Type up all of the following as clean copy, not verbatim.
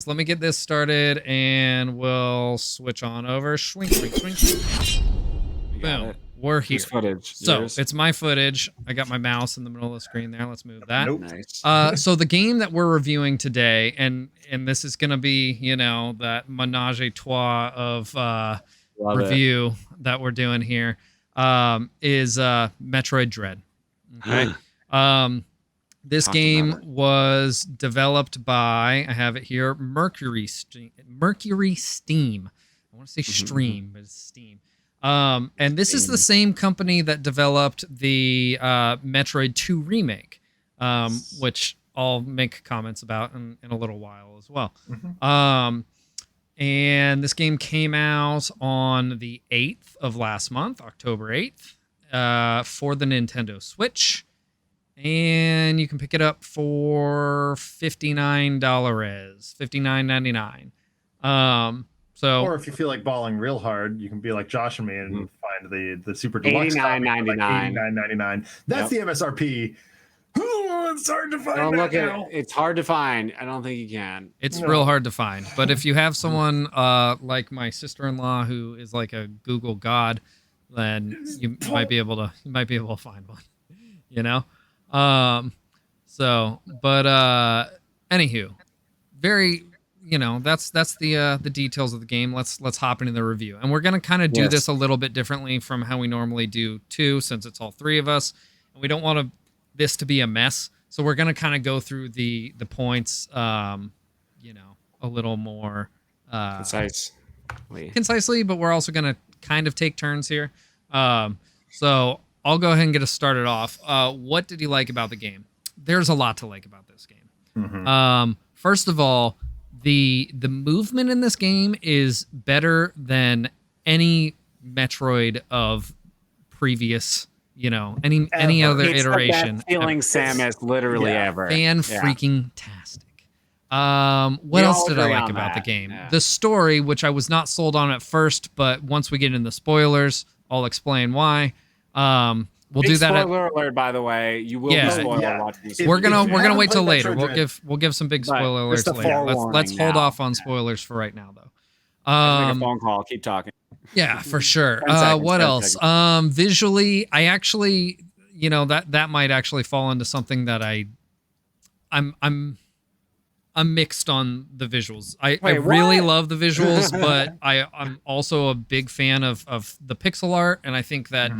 Let me get this started and we'll switch on over. Swing, swing, swing, swing. Boom. We're here. Footage. So it's my footage. I got my mouse in the middle of the screen there. Let's move that. Nope. Nice. So the game that we're reviewing today, and this is gonna be, you know, that menage a trois of review that we're doing here, is Metroid Dread. Okay. This game was developed by, I have it here, Mercury Steam. I want to say Stream, but it's Steam. And this is the same company that developed the Metroid 2 remake, which I'll make comments about in a little while as well. And this game came out on the 8th of last month, October 8th, for the Nintendo Switch. And you can pick it up for $59, $59.99. So, or if you feel like balling real hard, you can be like Josh and me and find the super deluxe $89.99. $89.99. That's the MSRP. Oh, it's hard to find. It's hard to find. I don't think you can. It's real hard to find. But if you have someone like my sister-in-law who is like a Google god, then you might be able to find one. You know. Anywho, very, you know, that's the details of the game. Let's hop into the review, and we're gonna kind of do this a little bit differently from how we normally do too, since it's all three of us, and we don't want this to be a mess. So we're gonna kind of go through the points, you know, a little more concisely, but we're also gonna kind of take turns here. So I'll go ahead and get us started off. What did you like about the game? There's a lot to like about this game. First of all, the movement in this game is better than any Metroid of previous, you know, any other iteration. It's the best feeling Samus literally ever. Freaking tastic. What else did I like about the game? The story, which I was not sold on at first, but once we get into the spoilers, I'll explain why. We'll do that. Spoiler alert, by the way. You will be spoiler watching this. We're gonna wait till later. We'll give some big spoiler alerts later. Let's hold off on spoilers for right now, though. Make a phone call. Keep talking. Yeah, for sure. What else? Visually, I actually, you know, that might actually fall into something that I'm mixed on the visuals. I really love the visuals, but I'm also a big fan of the pixel art, and I think that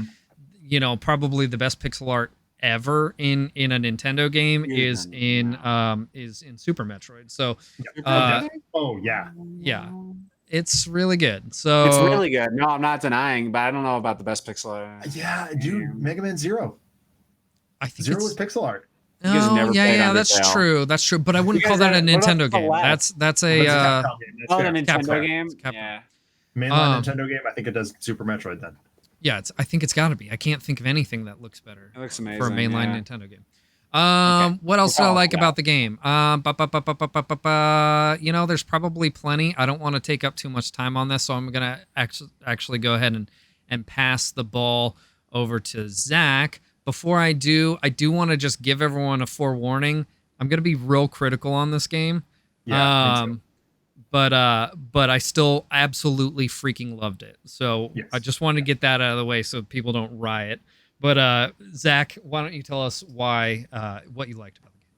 you know, probably the best pixel art ever in a Nintendo game is in Super Metroid. So it's really good. So it's really good. No, I'm not denying, but I don't know about the best pixel art. Yeah, dude, Mega Man Zero. I think Zero was pixel art. Oh, yeah, that's true. That's true. But I wouldn't call that a Nintendo game. That's a Nintendo game. Yeah. Mainline Nintendo game. I think it does Super Metroid then. Yeah, I think it's got to be. I can't think of anything that looks better. It looks amazing for a mainline Nintendo game. What else did I like about the game? You know, there's probably plenty. I don't want to take up too much time on this, so I'm gonna actually go ahead and pass the ball over to Zach. Before I do want to just give everyone a forewarning. I'm gonna be real critical on this game. Yeah. But I still absolutely freaking loved it. So I just want to get that out of the way so people don't riot. But Zach, why don't you tell us why what you liked about the game?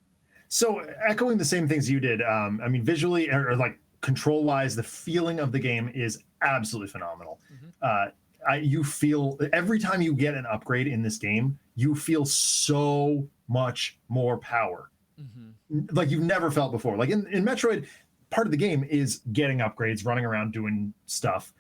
So echoing the same things you did, I mean, visually or like control-wise, the feeling of the game is absolutely phenomenal. You feel every time you get an upgrade in this game, you feel so much more power, like you've never felt before. Like in Metroid, part of the game is getting upgrades, running around doing stuff,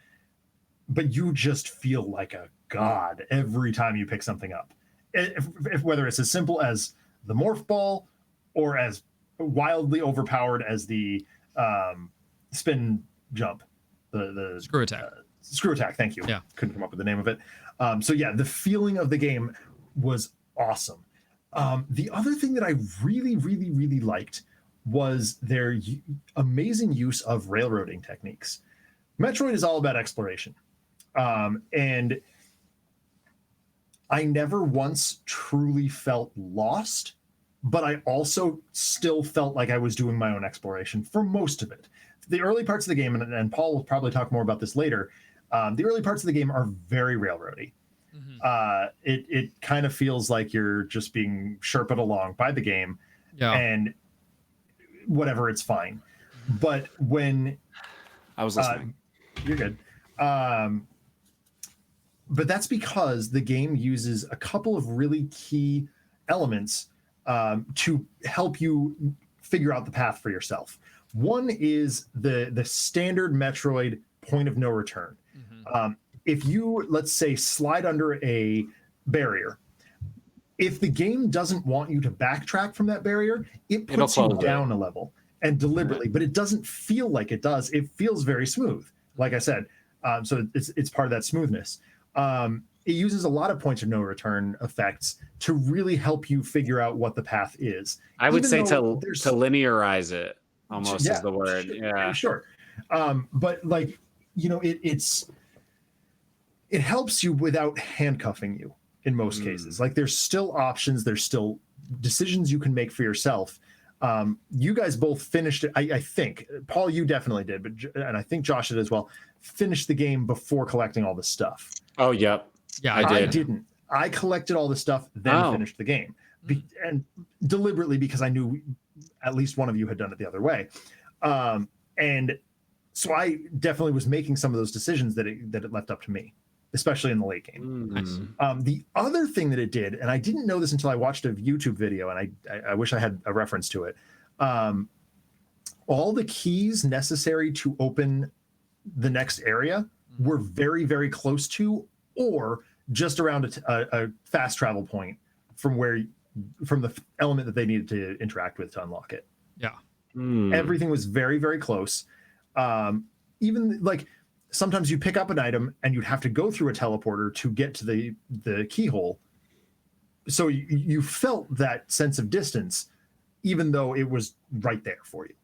but you just feel like a god every time you pick something up. If whether it's as simple as the morph ball or as wildly overpowered as the spin jump, the screw attack. Screw attack. Thank you. Yeah, couldn't come up with the name of it. So yeah, the feeling of the game was awesome. The other thing that I really, really, really liked was their amazing use of railroading techniques. Metroid is all about exploration. And I never once truly felt lost but I also still felt like I was doing my own exploration for most of it. The early parts of the game, and Paul will probably talk more about this later, the early parts of the game are very railroady. It kind of feels like you're just being sherped along by the game, and whatever, it's fine. But when I was listening, you're good. But that's because the game uses a couple of really key elements to help you figure out the path for yourself. One is the standard Metroid point of no return. If you, let's say, slide under a barrier, if the game doesn't want you to backtrack from that barrier, it puts you down a level, and deliberately, but it doesn't feel like it does. It feels very smooth, like I said. So it's part of that smoothness. It uses a lot of points of no return effects to really help you figure out what the path is. I would say to linearize it almost is the word. Sure. But like, you know, it helps you without handcuffing you in most cases. Like, there's still options. There's still decisions you can make for yourself. You guys both finished it. I think Paul, you definitely did, and I think Josh did as well. Finished the game before collecting all the stuff. Oh, yep. Yeah, I didn't. I collected all the stuff, then finished the game, and deliberately, because I knew at least one of you had done it the other way, and so I definitely was making some of those decisions that it left up to me, especially in the late game. The other thing that it did, and I didn't know this until I watched a YouTube video, and I wish I had a reference to it. All the keys necessary to open the next area were very, very close to, or just around a fast travel point from the element that they needed to interact with to unlock it. Everything was very, very close. Even like sometimes you pick up an item and you'd have to go through a teleporter to get to the keyhole. So you felt that sense of distance, even though it was right there for you.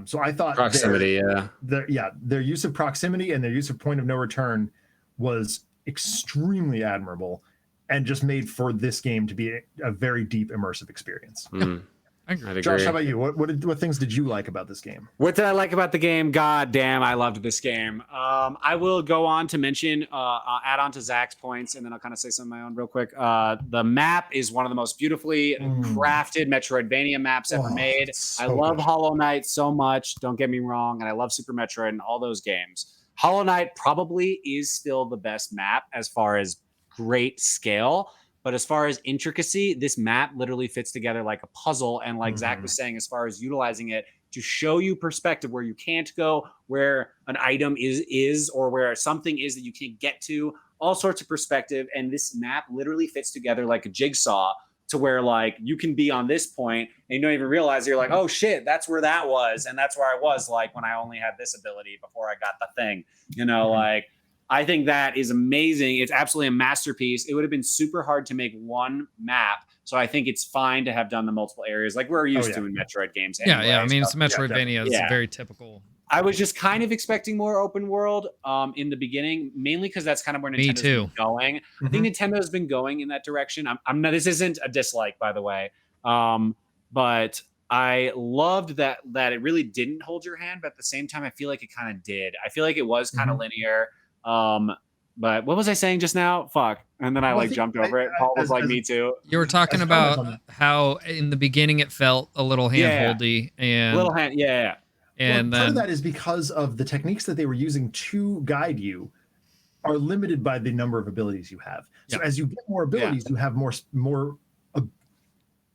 So I thought proximity, their use of proximity and their use of point of no return was extremely admirable, and just made for this game to be a very deep, immersive experience. I agree. Josh, how about you? What things did you like about this game? What did I like about the game? God damn, I loved this game. I will go on to mention, add on to Zach's points, and then I'll kind of say some of my own real quick. The map is one of the most beautifully crafted Metroidvania maps ever made. I love Hollow Knight so much. Don't get me wrong, and I love Super Metroid and all those games. Hollow Knight probably is still the best map as far as great scale. But as far as intricacy, this map literally fits together like a puzzle. And like Zach was saying, as far as utilizing it to show you perspective where you can't go, where an item is, or where something is that you can't get to, all sorts of perspective. And this map literally fits together like a jigsaw, to where like you can be on this point and you don't even realize, you're like, oh shit, that's where that was. And that's where I was like when I only had this ability before I got the thing, you know, like. I think that is amazing. It's absolutely a masterpiece. It would have been super hard to make one map. So I think it's fine to have done the multiple areas like we're used to in Metroid games. Anyway. I mean, it's Metroidvania. It's very typical. I was just kind of expecting more open world in the beginning, mainly because that's kind of where Nintendo's been going. I think Nintendo's been going in that direction. I'm not, this isn't a dislike, by the way. But I loved that it really didn't hold your hand, but at the same time, I feel like it kind of did. I feel like it was kind of linear. But what was I saying just now? Fuck. And then I jumped over it. Paul was like, me too. You were talking about how in the beginning it felt a little hand-holdy and little hand. Yeah. And part of that is because of the techniques that they were using to guide you are limited by the number of abilities you have. So as you get more abilities, you have more,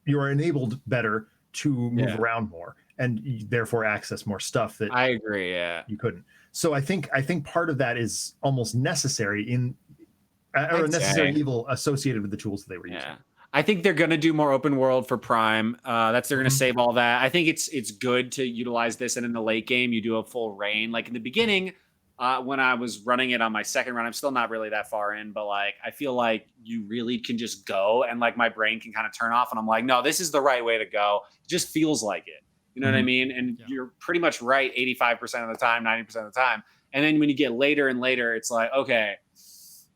you are enabled better to move around more, and you therefore access more stuff that I agree. You couldn't. So I think part of that is almost necessary or a necessary evil associated with the tools that they were using. I think they're going to do more open world for Prime. They're going to save all that. I think it's good to utilize this, and in the late game you do a full reign. Like in the beginning, when I was running it on my second run, I'm still not really that far in, but like I feel like you really can just go, and like my brain can kind of turn off, and I'm like, no, this is the right way to go. It just feels like it. You know what I mean? And you're pretty much right 85% of the time, 90% of the time. And then when you get later and later, it's like, okay,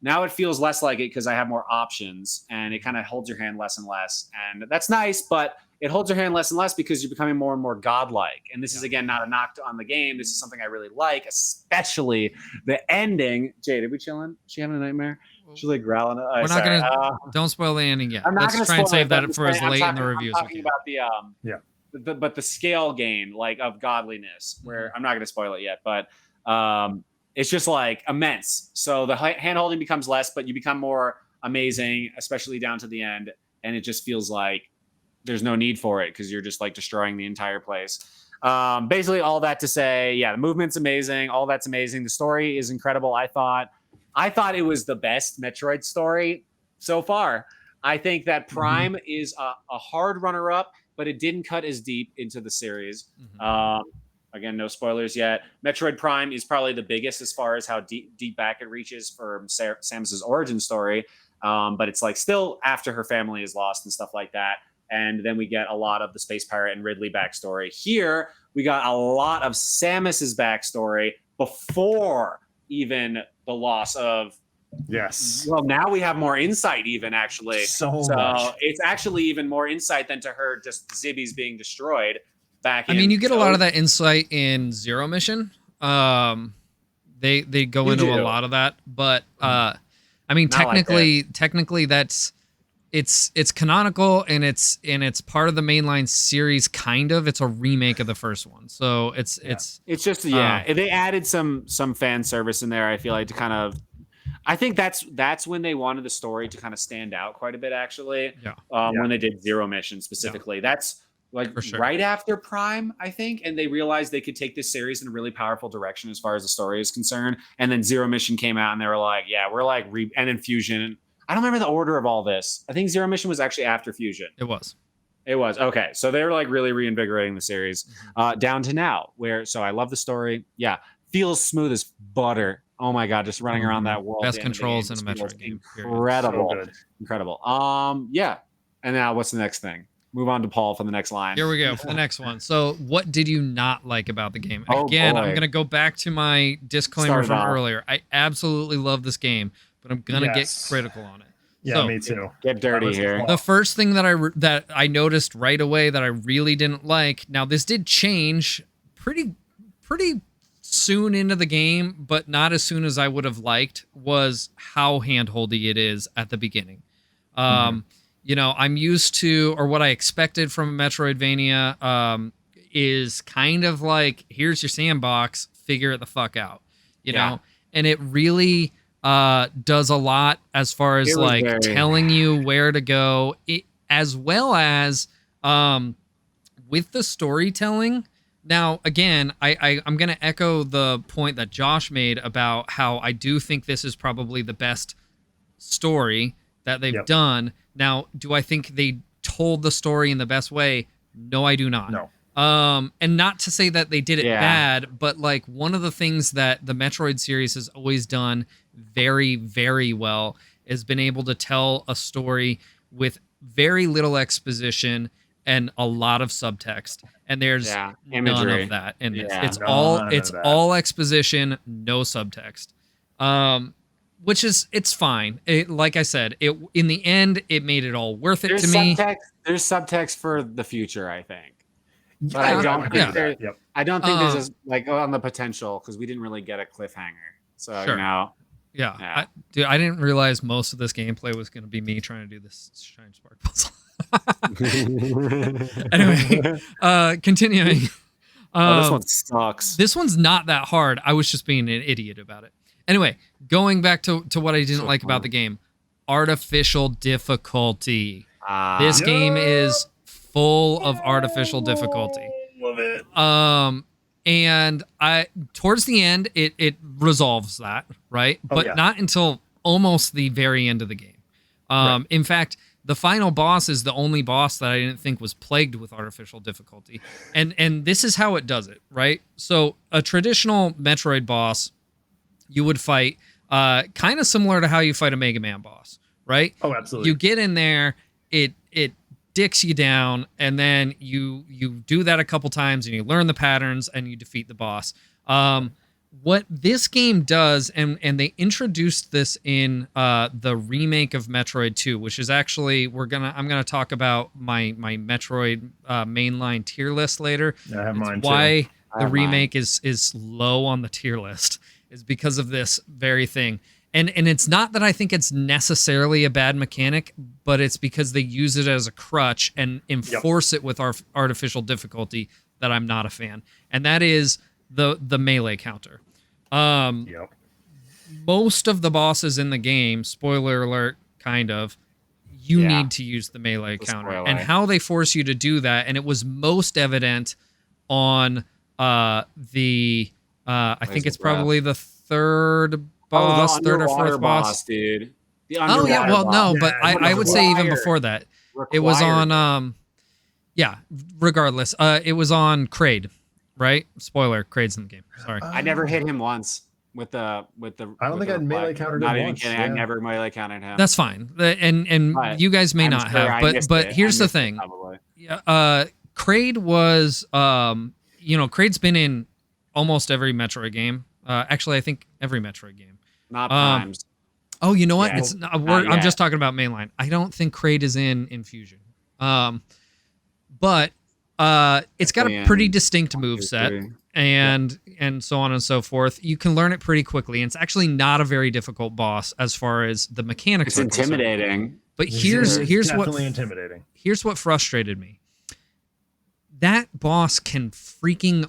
Now it feels less like it because I have more options, and it kind of holds your hand less and less. And that's nice, but it holds your hand less and less because you're becoming more and more godlike. And this is, again, not a knock on the game. This is something I really like, especially the ending. Jade, are we chilling? Is she having a nightmare? She's like growling. We're not going to, don't spoil the ending yet. Let's try and save that for as late in the review as we can. About the scale gain, like, of godliness, where I'm not going to spoil it yet, but it's just like immense. So the hand holding becomes less, but you become more amazing, especially down to the end. And it just feels like there's no need for it because you're just like destroying the entire place. Basically all that to say, yeah, the movement's amazing. All that's amazing. The story is incredible. I thought it was the best Metroid story so far. I think that Prime is a hard runner up, but it didn't cut as deep into the series. Again, no spoilers yet. Metroid Prime is probably the biggest as far as how deep back it reaches for Samus's origin story. But it's like still after her family is lost and stuff like that. And then we get a lot of the Space Pirate and Ridley backstory. Here, we got a lot of Samus's backstory before even the loss of... Yes. Well, now we have more insight even, actually. So much. It's actually even more insight than to her just Zibby's being destroyed. I mean, you get a lot of that insight in Zero Mission. They go into a lot of that, but I mean, technically that's it's canonical and it's part of the mainline series. Kind of, it's a remake of the first one, so it's just they added some fan service in there. I feel like to kind of. I think that's when they wanted the story to kind of stand out quite a bit, actually. When they did Zero Mission specifically, that's. Like right after Prime, I think, and they realized they could take this series in a really powerful direction as far as the story is concerned. And then Zero Mission came out, and they were like, "Yeah, we're like," and then Fusion. I don't remember the order of all this. I think Zero Mission was actually after Fusion. It was okay. So they were like really reinvigorating the series down to now, where I love the story. Yeah, feels smooth as butter. Oh my god, just running around that world. Best controls in a Metroid game. Incredible, incredible. Yeah. And now what's the next thing? Move on to Paul for the next line. Here we go for the next one. So what did you not like about the game? Again, I'm going to go back to my disclaimer from earlier. I absolutely love this game, but I'm going to get critical on it. Yeah, me too. Get dirty here. The first thing that I noticed right away that I really didn't like, now this did change pretty soon into the game, but not as soon as I would have liked, was how handholdy it is at the beginning. You know, I'm used to, or what I expected from a Metroidvania is kind of like, here's your sandbox, figure it the fuck out, you know? And it really does a lot as far as like telling you where to go, as well as with the storytelling. Now, again, I'm going to echo the point that Josh made about how I do think this is probably the best story that they've done. Now, do I think they told the story in the best way? No, I do not. No. And not to say that they did it bad, but like one of the things that the Metroid series has always done very, very well is been able to tell a story with very little exposition and a lot of subtext. And there's none of that in this. It's all exposition, no subtext. Which is, it's fine. Like I said, in the end, it made it all worth it to me. There's subtext for the future, I think. But I don't think there's like on the potential, because we didn't really get a cliffhanger. So, you know. Yeah. I didn't realize most of this gameplay was going to be me trying to do this Shine Spark puzzle. Anyway, continuing. This one sucks. This one's not that hard. I was just being an idiot about it. Anyway, going back to what I didn't like about the game, artificial difficulty. This game is full of artificial difficulty. Love it. And towards the end, it resolves that, right? But not until almost the very end of the game. In fact, the final boss is the only boss that I didn't think was plagued with artificial difficulty. And this is how it does it, right? So a traditional Metroid boss, you would fight kind of similar to how you fight a Mega Man boss, right? Oh, absolutely. You get in there, it dicks you down, and then you do that a couple times and you learn the patterns and you defeat the boss. what this game does, and they introduced this in the remake of Metroid 2, which is actually I'm gonna talk about my Metroid mainline tier list later. I have mine too. Why the remake is low on the tier list is because of this very thing. And it's not that I think it's necessarily a bad mechanic, but it's because they use it as a crutch and enforce it with our artificial difficulty that I'm not a fan. And that is the melee counter. Most of the bosses in the game, spoiler alert, kind of, you need to use the melee counter. And how they force you to do that, and it was most evident on I think it's probably the third boss, third or fourth boss, dude. But I would say even before that, it was on regardless, it was on Kraid, right? Spoiler, Kraid's in the game. Sorry. I never hit him once with the I don't think I melee countered him not even once. kidding. I never melee counted him. That's fine. And you guys may not have, but here's the thing. Kraid was Kraid's been in almost every Metroid game. Actually, I think every Metroid game. Not Primes. Oh, you know what? It's I'm just talking about mainline. I don't think Kraid is in Fusion. But it's got a pretty distinct moveset and so on and so forth. You can learn it pretty quickly, and it's actually not a very difficult boss as far as the mechanics are concerned. Intimidating. But here's definitely intimidating. Here's what frustrated me. That boss can freaking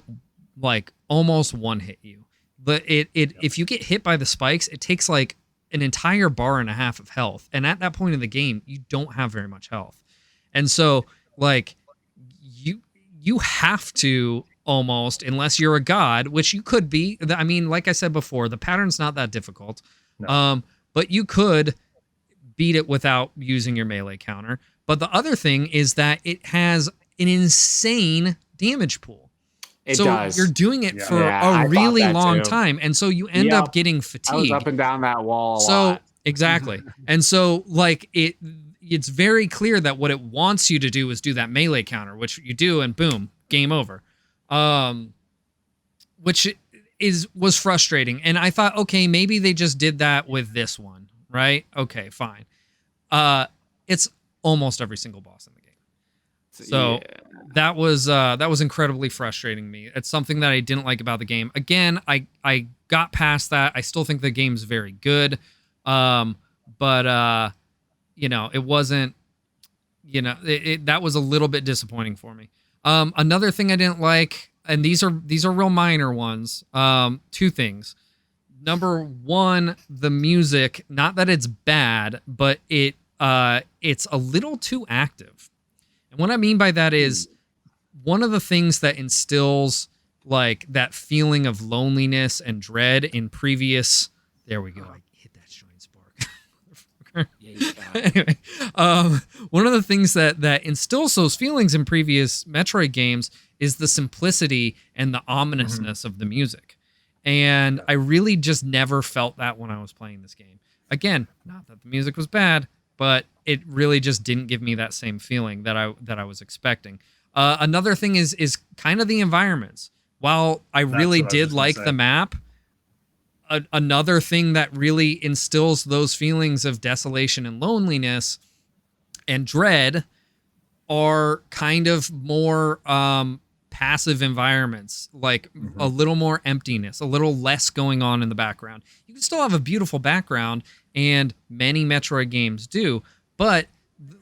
like almost one hit you. But if you get hit by the spikes, it takes like an entire bar and a half of health. And at that point in the game, you don't have very much health. And so like you have to almost, unless you're a god, which you could be. I mean, like I said before, the pattern's not that difficult. No. But you could beat it without using your melee counter. But the other thing is that it has an insane damage pool. It does. You're doing it for a really long time. And so you end up getting fatigued. I was up and down that wall a lot. Exactly. And so like it's very clear that what it wants you to do is do that melee counter, which you do, and boom, game over. Which was frustrating. And I thought, okay, maybe they just did that with this one, right? Okay, fine. It's almost every single boss in the game. So that was incredibly frustrating to me. It's something that I didn't like about the game. Again, I got past that. I still think the game's very good. But it wasn't, that was a little bit disappointing for me. Another thing I didn't like, and these are real minor ones. Two things. Number one, the music, not that it's bad, but it's a little too active. And what I mean by that is one of the things that instills like that feeling of loneliness and dread in previous. There we go. I hit that shine spark. Anyway, one of the things that instills those feelings in previous Metroid games is the simplicity and the ominousness of the music. And I really just never felt that when I was playing this game. Again, not that the music was bad, but it really just didn't give me that same feeling that I was expecting. Another thing is kind of the environments. While I really did like the map, another thing that really instills those feelings of desolation and loneliness and dread are kind of more passive environments, like a little more emptiness, a little less going on in the background. You can still have a beautiful background, and many Metroid games do, but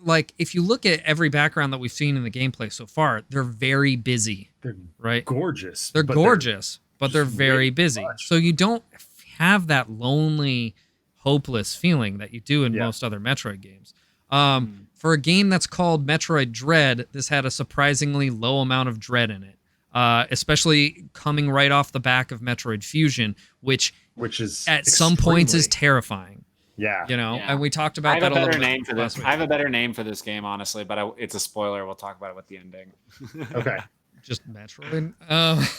like if you look at every background that we've seen in the gameplay so far, they're very busy. They're right? Gorgeous. They're gorgeous, but they're very busy. So you don't have that lonely, hopeless feeling that you do in most other Metroid games. For a game that's called Metroid Dread, this had a surprisingly low amount of dread in it, especially coming right off the back of Metroid Fusion, which is at some points is terrifying. Yeah, and we talked about that a little bit. I have a better name for this game, honestly, but it's a spoiler. We'll talk about it with the ending. Okay. Just Metroid?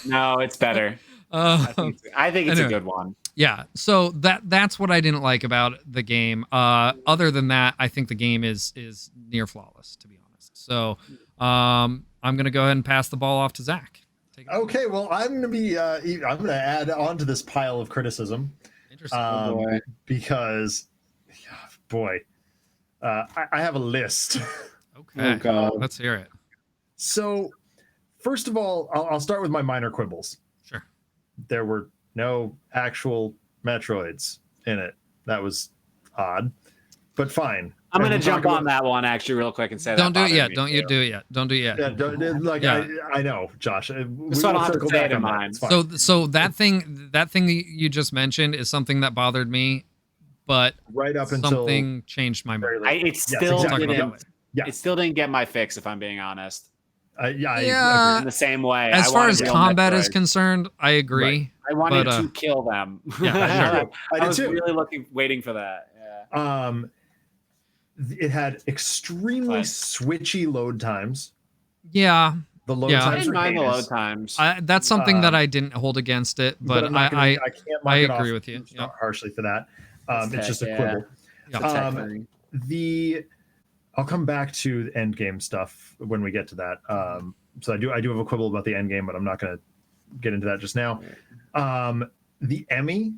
No, it's better. I think it's a good one. Yeah, so that's what I didn't like about the game. Other than that, I think the game is near flawless, to be honest. So I'm going to go ahead and pass the ball off to Zach. Okay, well, I'm gonna add on to this pile of criticism. Interesting. Because, boy, I have a list. Okay. Oh, God. Let's hear it. So, first of all, I'll start with my minor quibbles. Sure. There were no actual Metroids in it. That was odd, but fine. I'm going to jump on that one actually real quick and say Don't that do it yet. me Don't you do it yet. Don't do it yet. Yeah, I know, Josh. So I don't have to say it in mine. So that thing that you just mentioned is something that bothered me, but right up until something changed my mind. It still didn't. Yeah. It still didn't get my fix, if I'm being honest. Yeah, in the same way. As far as combat is concerned, I agree. Right. I wanted to kill them. Yeah, sure. I was really waiting for that. Yeah. It had extremely switchy load times. Yeah. The load times. I didn't mind the load times. That's something that I didn't hold against it, but I agree with you. Not harshly for that. It's just a quibble. I'll come back to the end game stuff when we get to that. So I do have a quibble about the end game, but I'm not going to get into that just now. The Emmy,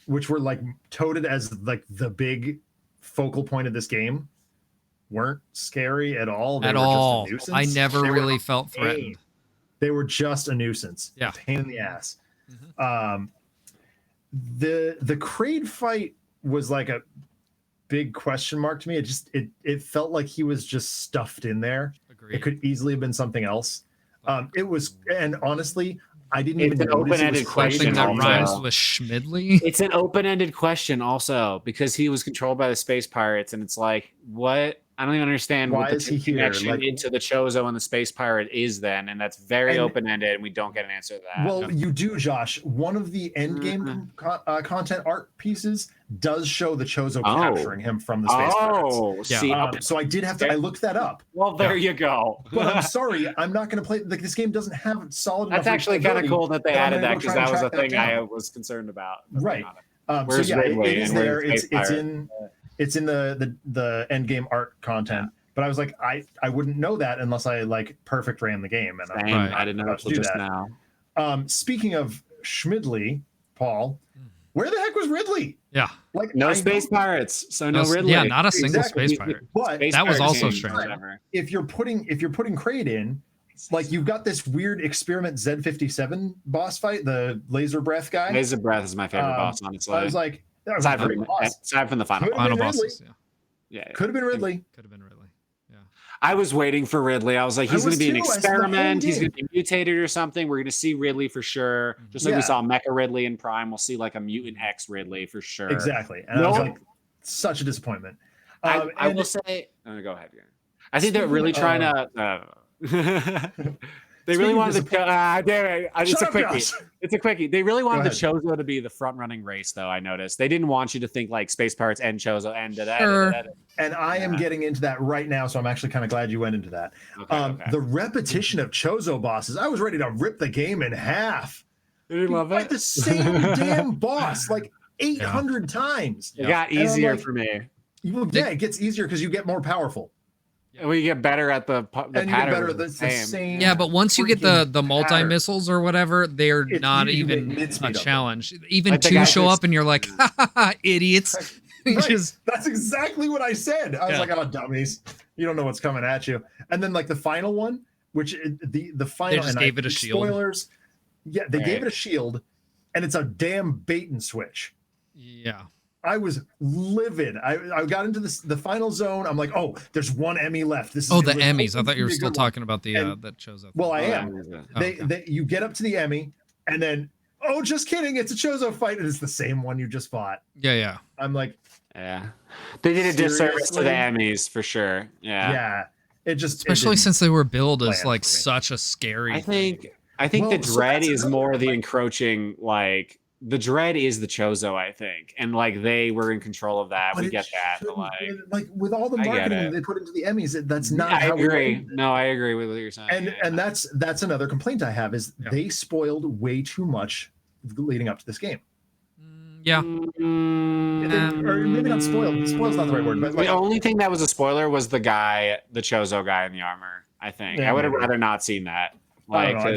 which were like touted as like the big focal point of this game, weren't scary at all. They were just a nuisance. I never really felt threatened. They were just a nuisance. Yeah. Pain in the ass. The Kraid fight was like a big question mark to me. It felt like he was just stuffed in there. Agreed. It could easily have been something else. It was, and honestly, I didn't it's even an open-ended question that rhymes with Schmidley. It's an open-ended question also because he was controlled by the space pirates, and it's like, what? I don't even understand why what is he connection here? Into the Chozo and the space pirate is then, and that's very open-ended, and we don't get an answer to that. Well, you do, Josh. One of the end game content art pieces does show the Chozo capturing him from the space pirates. See, so I did have to. I looked that up. Well, there you go. But I'm sorry, I'm not going to play. Like, this game doesn't have solid. That's actually kind of cool that they added that because that was a thing I was concerned about. Right. Where's so yeah, Ridley it is there. It's in the end game art content. But I was like, I wouldn't know that unless I like perfect ran the game. And I didn't know until just now. Speaking of Schmidley, Paul, where the heck was Ridley? Yeah. Like no space pirates, so no Ridley. Yeah, not a single space pirate. But that was also strange. If you're putting Kraid in, like you've got this weird experiment Z57 boss fight, the laser breath guy. Laser breath is my favorite boss, honestly. I was like, aside from the final bosses, could have been Ridley. Could have been Ridley. I was waiting for Ridley. I was like, he's going to be an experiment. He's going to be mutated or something. We're going to see Ridley for sure. Just like we saw Mecha Ridley in Prime, we'll see like a Mutant X Ridley for sure. Exactly. And I was like, such a disappointment. I will say, go ahead. I think they're really trying to. They really wanted to. It's a quickie. It's a quickie. They really wanted the Chozo to be the front-running race, though. I noticed they didn't want you to think like Space Pirates and Chozo and And I am getting into that right now, so I'm actually kind of glad you went into that. The repetition of Chozo bosses, I was ready to rip the game in half. You didn't love it? The same damn boss like 800 times. It got easier for me. Yeah, it gets easier because you get more powerful. Well, you get better at the pattern. The same. Yeah, but once you get the multi missiles or whatever, they're not even a challenge. Even like two show up and you're like, ha, ha, ha, idiots. That's exactly what I said. I was like, oh, dummies. You don't know what's coming at you. And then like the final one, which the final, they just gave it a shield. Spoilers. Yeah, they gave it a shield, and it's a damn bait and switch. Yeah. I was livid. I got into the final zone. I'm like, oh, there's one Emmy left. This is the Emmys. I thought you were still talking about the that Chozo. Well, I am. You get up to the Emmy, and then just kidding, it's a Chozo fight, and it's the same one you just fought. Yeah. I'm like, they did a disservice to the Emmys for sure. Yeah. It just especially since they were billed as like such a scary. I think the dread is more the encroaching like. The dread is the Chozo, I think, and like they were in control of that. We get that, but like with all the marketing they put into the Emmys, that's not. I agree. No, I agree with what you're saying. And that's another complaint I have is they spoiled way too much leading up to this game. Yeah, or maybe not spoiled. Spoiled's not the right word. But the only thing that was a spoiler was the Chozo guy in the armor. I think I would have rather not seen that. I don't know.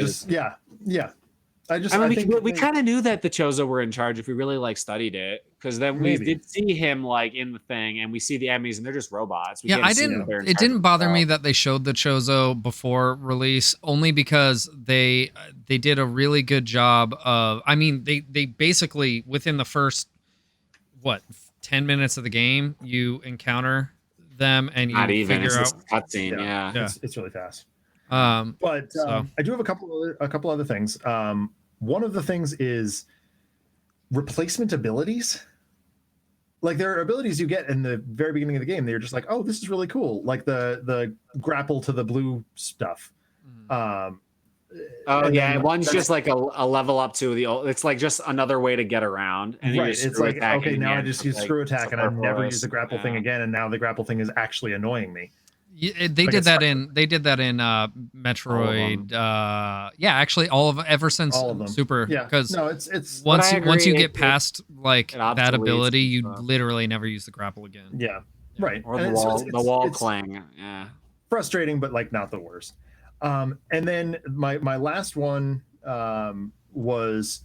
I just I mean, think we kind of knew that the Chozo were in charge if we really like studied it, because then we did see him like in the thing, and we see the Emmys, and they're just robots. It didn't bother me that they showed the Chozo before release, only because they did a really good job of. I mean, they basically within the first 10 minutes of the game, you encounter them and you figure out cutscene. Yeah. It's really fast. I do have a couple other things. One of the things is replacement abilities. Like there are abilities you get in the very beginning of the game. They're just like, oh, this is really cool. Like the grapple to the blue stuff. One's just like a level up to the old. It's like just another way to get around. And right. It's like, okay, now I just use screw attack and I never use the grapple thing again. And now the grapple thing is actually annoying me. They did that in Metroid. Actually, ever since all of them. Super. Yeah, because it's once you get past that ability, you literally never use the grapple again. Yeah, right. Or the wall clang. Yeah, frustrating, but like not the worst. And then my last one was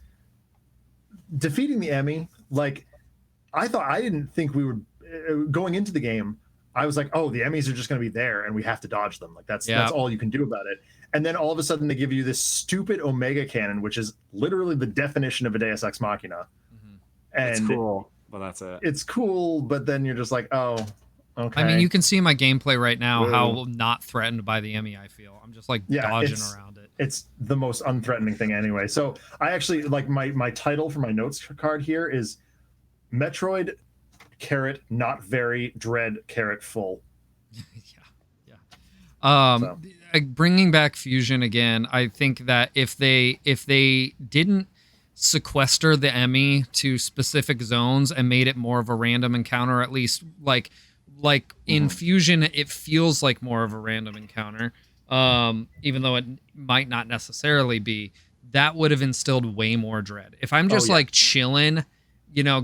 defeating the Emmy. Like I didn't think we would going into the game. I was like, oh, the Emmys are just going to be there and we have to dodge them. Like that's all you can do about it. And then all of a sudden they give you this stupid Omega Cannon, which is literally the definition of a Deus Ex Machina. And it's cool, but that's it. It's cool, but then you're just like, oh, okay. I mean, you can see my gameplay right now how not threatened by the Emmy I feel. I'm just like dodging around it. It's the most unthreatening thing anyway. So I actually like my title for my notes card here is Metroid carrot not very dread carrot full. Bringing back fusion again, I think that if they didn't sequester the Emmy to specific zones and made it more of a random encounter, at least like in fusion it feels like more of a random encounter, even though it might not necessarily be, that would have instilled way more dread. If I'm just like chilling,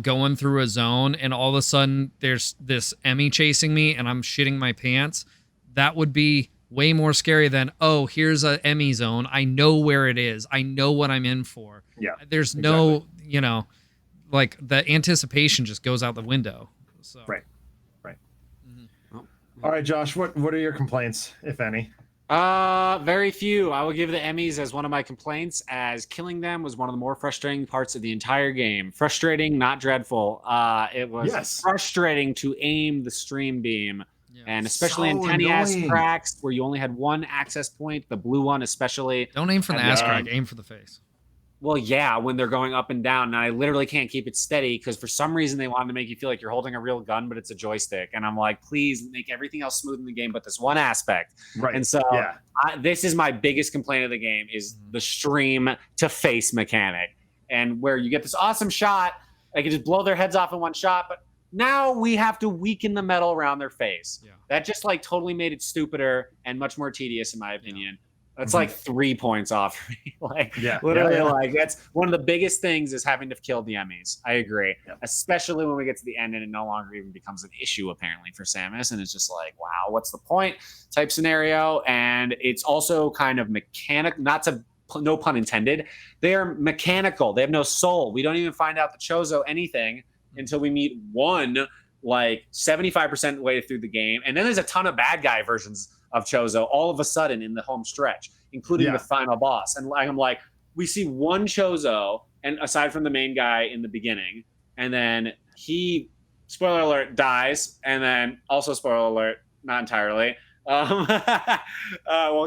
going through a zone and all of a sudden there's this Emmy chasing me and I'm shitting my pants, that would be way more scary than, oh, here's a Emmy zone. I know where it is. I know what I'm in for. Yeah. There's no, like the anticipation just goes out the window. So. Right. All right, Josh, what are your complaints, if any? Very few. I will give the Emmys as one of my complaints, as killing them was one of the more frustrating parts of the entire game. Frustrating, not dreadful. It was frustrating to aim the stream beam, and especially in tiny ass cracks where you only had one access point, the blue one especially. Don't aim for the ass crack, aim for the face. Well, yeah, when they're going up and down, and I literally can't keep it steady because for some reason they wanted to make you feel like you're holding a real gun, but it's a joystick. And I'm like, please make everything else smooth in the game, but this one aspect. Right. And so this is my biggest complaint of the game is the stream to face mechanic, and where you get this awesome shot, I can just blow their heads off in one shot, but now we have to weaken the metal around their face. Yeah. That just like totally made it stupider and much more tedious in my opinion. That's like 3 points off for me. Like that's one of the biggest things is having to kill the Emmys. I agree. Yeah. Especially when we get to the end and it no longer even becomes an issue apparently for Samus. And it's just like, wow, what's the point type scenario. And it's also kind of mechanic, no pun intended. They are mechanical. They have no soul. We don't even find out the Chozo anything until we meet one, like 75% way through the game. And then there's a ton of bad guy versions of Chozo all of a sudden in the home stretch, including the final boss. And I'm like, we see one Chozo, and aside from the main guy in the beginning, and then he, spoiler alert, dies, and then also spoiler alert, not entirely. Well,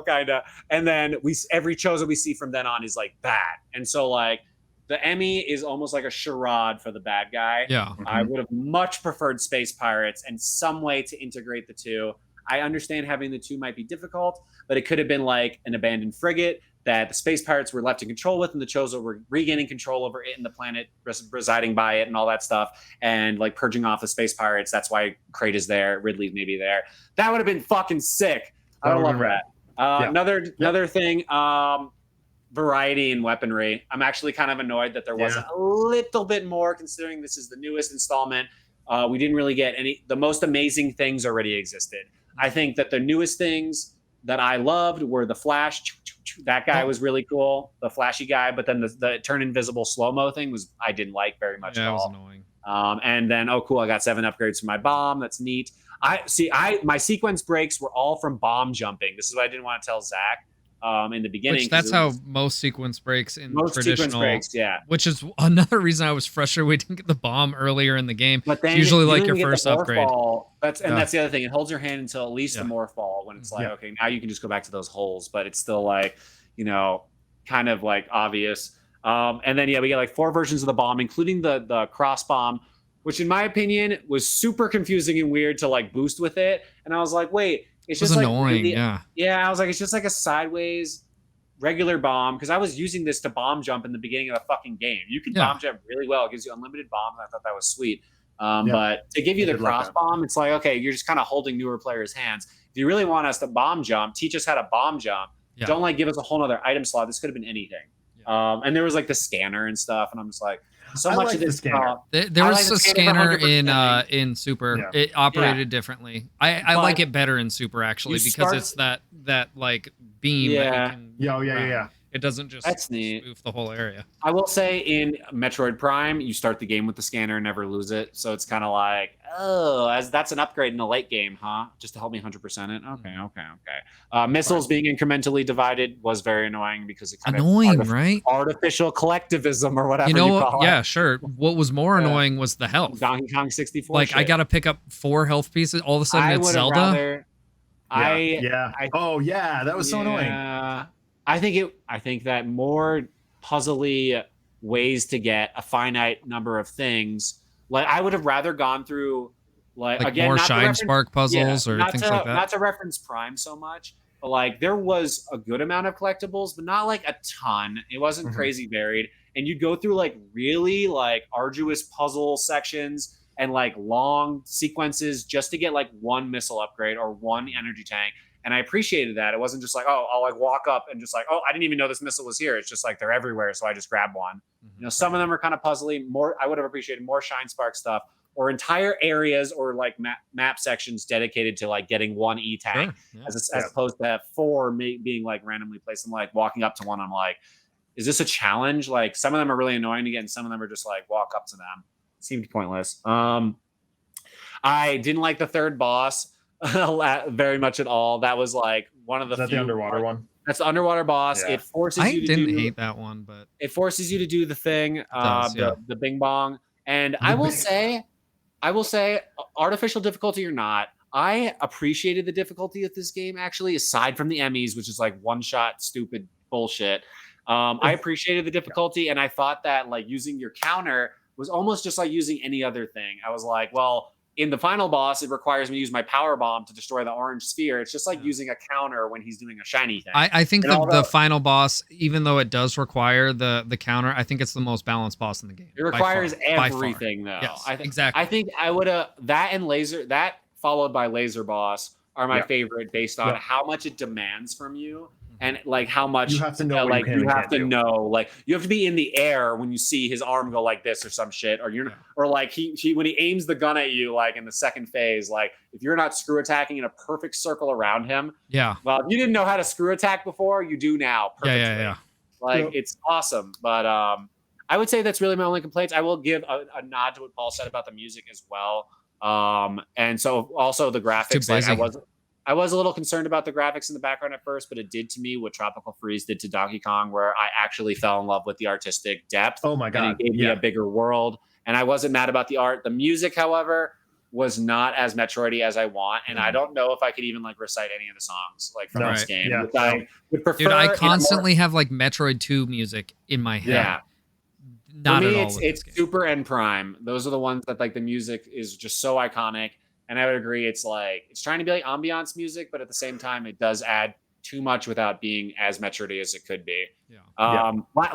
kind of. And then every Chozo we see from then on is like bad. And so like the Emmy is almost like a charade for the bad guy. Yeah. I would have much preferred Space Pirates and some way to integrate the two. I understand having the two might be difficult, but it could have been like an abandoned frigate that the Space Pirates were left in control with, and the Chozo were regaining control over it and the planet, residing by it and all that stuff, and like purging off the Space Pirates. That's why Crate is there, Ridley's maybe there. That would have been fucking sick. I would love that. Another thing, variety in weaponry. I'm actually kind of annoyed that there wasn't a little bit more, considering this is the newest installment. We didn't really get the most amazing things already existed. I think that the newest things that I loved were the flash, that guy was really cool, the flashy guy. But then the turn invisible slow mo thing I didn't like very much at it was all. annoying. And then cool, I got 7 upgrades for my bomb. That's neat. My sequence breaks were all from bomb jumping. This is what I didn't want to tell Zach in the beginning. Which that's how most sequence breaks in traditional. Sequence breaks, yeah. Which is another reason I was frustrated we didn't get the bomb earlier in the game. But then it's usually like your first upgrade. That's the other thing. It holds your hand until at least the morph ball when it's like, okay, now you can just go back to those holes, but it's still like, kind of like obvious. And then we get like 4 versions of the bomb, including the cross bomb, which in my opinion was super confusing and weird to like boost with it. And I was like, wait, it's just annoying. Like I was like, it's just like a sideways regular bomb, because I was using this to bomb jump in the beginning of the fucking game. You can bomb jump really well. It gives you unlimited bombs. And I thought that was sweet. But to give you the cross bomb, it's like, okay, you're just kind of holding newer players' hands. If you really want us to bomb jump, teach us how to bomb jump. Don't like give us a whole other item slot. This could have been anything. And there was like the scanner and stuff, and I'm just like, so much of this. There was a scanner in Super. Yeah. It operated differently. I like it better in Super actually, because it's that like beam. Yeah. That you can It doesn't just spoof the whole area. I will say in Metroid Prime, you start the game with the scanner and never lose it. So it's kind of like, that's an upgrade in the late game, huh? Just to help me 100% it. Okay. Missiles being incrementally divided was very annoying, because it kind of right? Artificial collectivism or whatever. Yeah, sure. What was more annoying was the health. Donkey Kong 64. Like I got to pick up 4 health pieces. All of a sudden it's Zelda. That was so annoying. I think that more puzzly ways to get a finite number of things. Like I would have rather gone through like again, more Shine Spark puzzles or things like that. Not to reference Prime so much, but like there was a good amount of collectibles, but not like a ton. It wasn't crazy varied. And you'd go through like really like arduous puzzle sections and like long sequences just to get like 1 missile upgrade or 1 energy tank. And I appreciated that. It wasn't just like, I'll like walk up and just like, I didn't even know this missile was here. It's just like they're everywhere, so I just grab one. Some of them are kind of puzzly. I would have appreciated more Shine Spark stuff, or entire areas or like map sections dedicated to like getting 1 E-tank, as opposed to 4 being like randomly placed. And like walking up to one, I'm like, is this a challenge? Like some of them are really annoying to get, and some of them are just like walk up to them. It seemed pointless. I didn't like the 3rd boss very much at all. That was like one of the the underwater one. That's the underwater boss. It forces you to didn't hate that one, but it forces you to do the thing, the bing bong. And I will say, artificial difficulty or not, I appreciated the difficulty of this game actually, aside from the Emmys, which is like one-shot stupid bullshit. I appreciated the difficulty, and I thought that like using your counter was almost just like using any other thing. I was like, well, in the final boss, it requires me to use my power bomb to destroy the orange sphere. It's just like using a counter when he's doing a shiny thing. I think the final boss, even though it does require the counter, I think it's the most balanced boss in the game. It requires everything, though. Yes, exactly. I think I would have that followed by laser boss are my favorite, based on how much it demands from you. And like how much you have to know, like you have to know, like you have to be in the air when you see his arm go like this or some shit, or or like he when he aims the gun at you, like in the second phase, like if you're not screw attacking in a perfect circle around him, well, if you didn't know how to screw attack before, you do now. Perfectly. Like it's awesome, but I would say that's really my only complaints. I will give a nod to what Paul said about the music as well, and so also the graphics. Like I was a little concerned about the graphics in the background at first, but it did to me what Tropical Freeze did to Donkey Kong, where I actually fell in love with the artistic depth. Oh my God. And it gave me a bigger world. And I wasn't mad about the art. The music, however, was not as Metroidy as I want. And I don't know if I could even like recite any of the songs like from this game. Yeah. I would prefer. Dude, I constantly have like Metroid 2 music in my head. Yeah. Not For me, at all. It's Super and Prime. Those are the ones that like the music is just so iconic. And I would agree, it's like it's trying to be like ambiance music, but at the same time, it does add too much without being as Metroidy as it could be.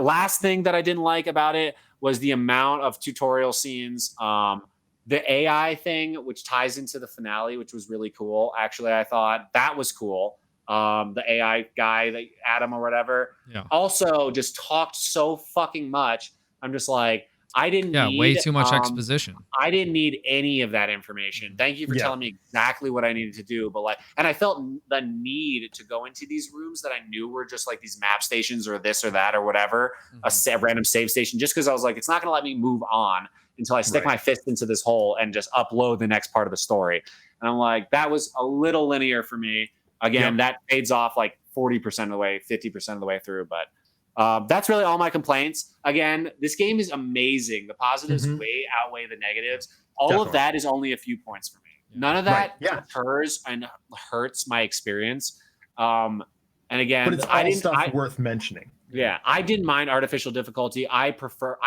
Last thing that I didn't like about it was the amount of tutorial scenes. The AI thing, which ties into the finale, which was really cool. Actually, I thought that was cool. The AI guy, Adam or whatever, also just talked so fucking much. I'm just like, I didn't Yeah, need way too much exposition. I didn't need any of that information. Thank you for telling me exactly what I needed to do. But like, and I felt the need to go into these rooms that I knew were just like these map stations or this or that or whatever, a random save station, just because I was like, it's not going to let me move on until I stick my fist into this hole and just upload the next part of the story. And I'm like, that was a little linear for me. Again, that fades off like 40% of the way, 50% of the way through, but that's really all my complaints. Again, this game is amazing. The positives way outweigh the negatives. All of that is only a few points for me. None of that deters and hurts my experience. And again, but it's all stuff worth mentioning. Yeah, I didn't mind artificial difficulty. I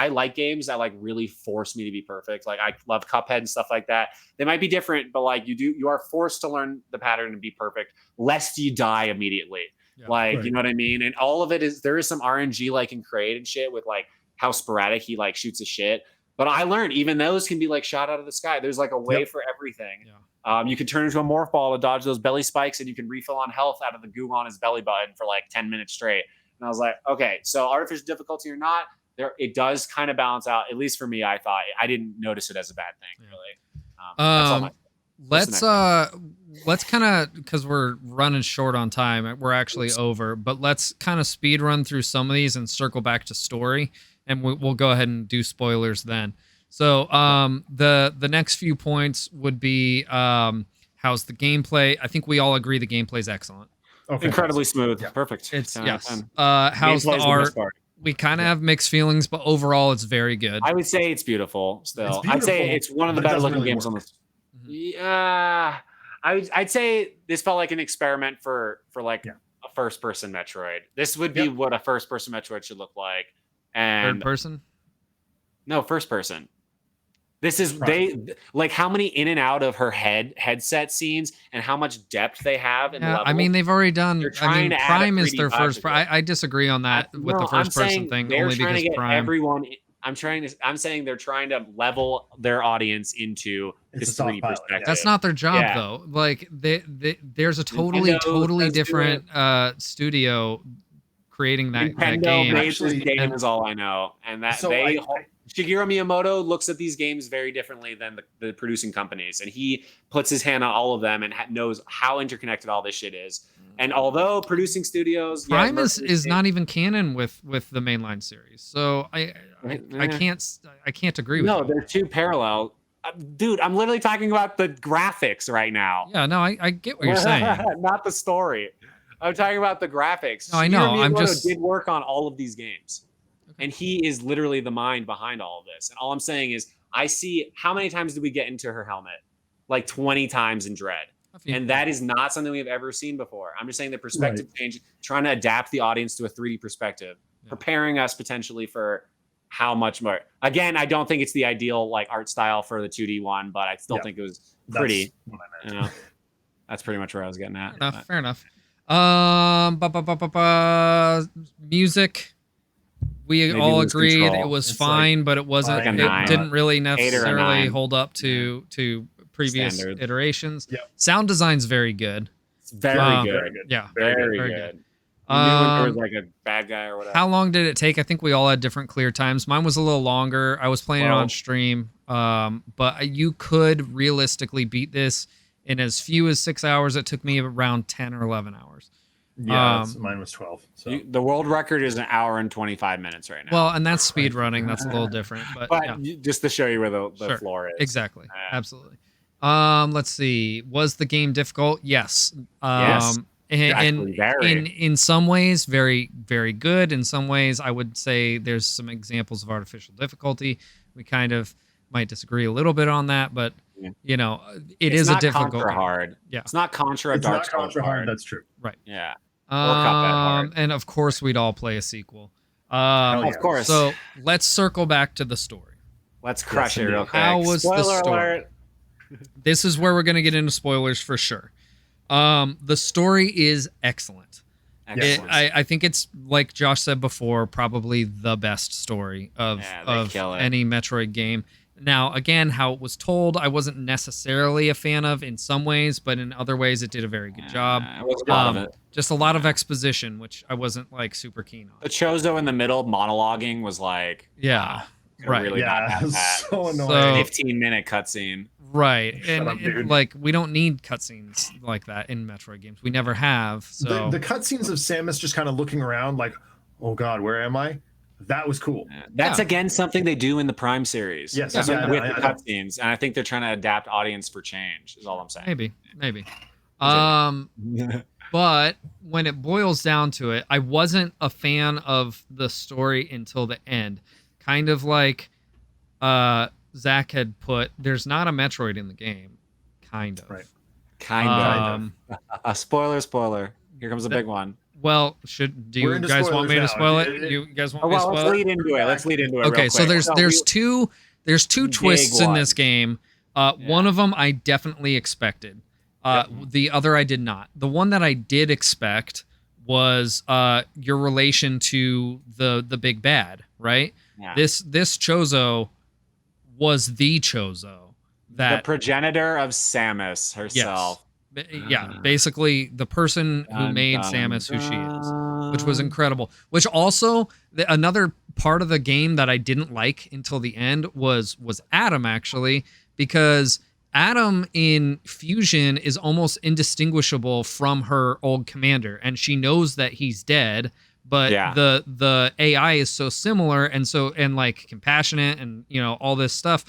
like games that like really force me to be perfect. Like I love Cuphead and stuff like that. They might be different, but like you are forced to learn the pattern and be perfect, lest you die immediately. Yeah, you know what I mean? And all of it is, there is some RNG like in Kraid and shit with like how sporadic he like shoots his shit. But I learned even those can be like shot out of the sky. There's like a way for everything. Yeah. You can turn into a morph ball to dodge those belly spikes, and you can refill on health out of the goo on his belly button for like 10 minutes straight. And I was like, okay, so artificial difficulty or not, it does kind of balance out. At least for me, I thought I didn't notice it as a bad thing, really. That's all let's kind of, because we're running short on time, we're actually over, but let's kind of speed run through some of these and circle back to story, and we'll go ahead and do spoilers then. So the next few points would be how's the gameplay. I think we all agree the gameplay is excellent. Incredibly smooth. Perfect. It's how's the art. We kind of have mixed feelings, but overall it's very good. I would say it's beautiful still. I'd say it's one of the better looking games on this. Yeah, I'd say this felt like an experiment for like a first person Metroid. This would be what a first person Metroid should look like. And third person? No, first person. This is like how many in and out of her headset scenes and how much depth they have in the level. I mean, they've already done. I mean, Prime is their first. I disagree on that with the first person thing, only because Prime. I'm saying they're trying to level their audience into this 3D perspective. That's not their job though. Like there's a totally different studio creating that game. Actually, game is all I know, and that Shigeru Miyamoto looks at these games very differently than the producing companies, and he puts his hand on all of them and knows how interconnected all this shit is. And although producing studios, Prime is not even canon with the mainline series, so I can't agree with. No, they're two parallel. Dude, I'm literally talking about the graphics right now. Yeah, no, I get what you're saying. Not the story. I'm talking about the graphics. No, I know. Miyamoto did work on all of these games. And he is literally the mind behind all of this. And all I'm saying is, I see how many times did we get into her helmet? Like 20 times in Dread. And that is not something we've ever seen before. I'm just saying the perspective change, trying to adapt the audience to a 3D perspective, preparing us potentially for how much more. Again, I don't think it's the ideal like art style for the 2D one, but I still think it was pretty. That's pretty much where I was getting at. Fair enough. Music. We all agreed it was fine, but it wasn't. It didn't really necessarily hold up to previous iterations. Sound design's very good. It's very good. Yeah, very good. There was like a bad guy or whatever. How long did it take? I think we all had different clear times. Mine was a little longer. I was playing it on stream, but you could realistically beat this in as few as 6 hours. It took me around 10 or 11 hours. Yeah, mine was 12. So the world record is 1 hour and 25 minutes right now. Well, and that's speed running. That's a little different, but just to show you where the floor is. Exactly. Absolutely. Let's see. Was the game difficult? Yes. Yes. In some ways, very, very good. In some ways, I would say there's some examples of artificial difficulty. We kind of might disagree a little bit on that, but you know, it's is a difficult Contra hard. Yeah, it's not Contra. It's not Contra hard. That's true. Right. Yeah. And of course, we'd all play a sequel. Of course. So let's circle back to the story. Let's crush it real quick. How was the story? Alert. This is where we're going to get into spoilers for sure. The story is excellent. I think it's, like Josh said before, probably the best story of any Metroid game. Now, again, how it was told, I wasn't necessarily a fan of in some ways, but in other ways, it did a very good job. Just a lot of exposition, which I wasn't like super keen on. The Chozo in the middle monologuing was like, Could Right. really not have that. So annoying. 15-minute cutscene. Right. Shut up, dude. Like we don't need cutscenes like that in Metroid games. We never have. So The cutscenes of Samus just kind of looking around like, oh God, where am I? That was cool. That's again something they do in the Prime series. Yes, with yeah, the yeah. cutscenes, and I think they're trying to adapt audience for change. Is all I'm saying. maybe. But when it boils down to it, I wasn't a fan of the story until the end. Kind of like Zach had put, there's not a Metroid in the game. Kind of. Right. Kind of. A spoiler. Here comes a big one. Well, do you guys want me to spoil it? You guys want me to spoil it? Let's lead into it. Okay, real so quick. there's two twists in this game. One of them I definitely expected. The other I did not. The one that I did expect was your relation to the big bad, right? Yeah. This Chozo was the Chozo, the progenitor of Samus herself. Yeah, basically the person who made Samus who she is, which was incredible. Which also, another part of the game that I didn't like until the end was Adam, actually, because Adam in Fusion is almost indistinguishable from her old commander, and she knows that he's dead, but the AI is so similar and like compassionate and all this stuff.